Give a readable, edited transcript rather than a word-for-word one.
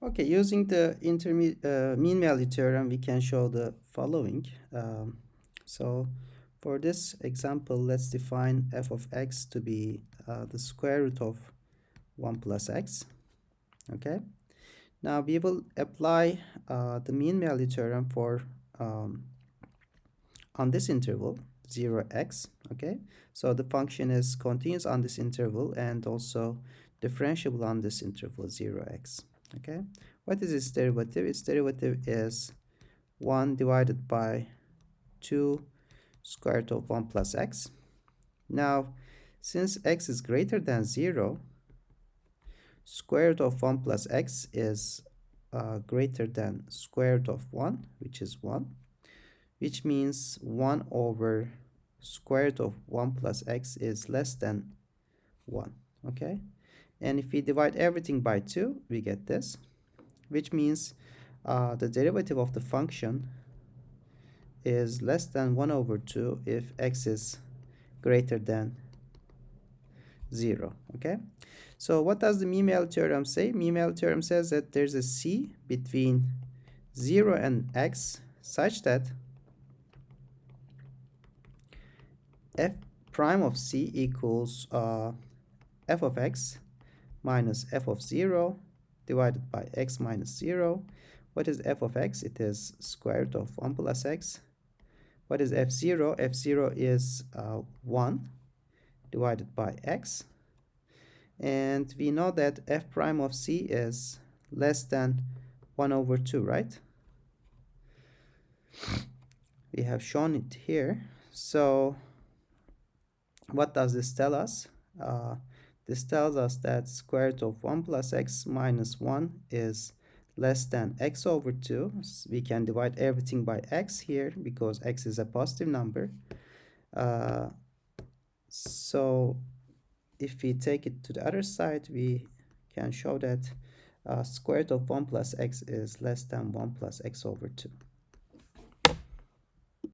Okay, using the mean value theorem, we can show the following. So for this example, let's define f of x to be the square root of 1 plus x. Okay, now we will apply the mean value theorem for on this interval 0x. Okay, so the function is continuous on this interval and also differentiable on this interval 0x. Okay, what is its derivative? Its derivative is 1 divided by 2 square root of 1 plus x. Now, since x is greater than 0, square root of 1 plus x is greater than square root of 1, which is 1, which means 1 over square root of 1 plus x is less than 1. Okay, and if we divide everything by 2, we get this, which means the derivative of the function is less than 1 over 2 if x is greater than 0. Okay, so what does the mean value theorem say? Mean value theorem says that there's a c between 0 and x such that f prime of c equals f of x minus f of 0 divided by x minus 0. What is f of x? It is square root of 1 plus x. What is f0? f0 is 1 divided by x. And we know that f prime of c is less than 1 over 2, right? We have shown it here. So what does this tell us? This tells us that square root of 1 plus x minus 1 is less than x over 2. We can divide everything by x here because x is a positive number. So if we take it to the other side, we can show that square root of 1 plus x is less than 1 plus x over 2.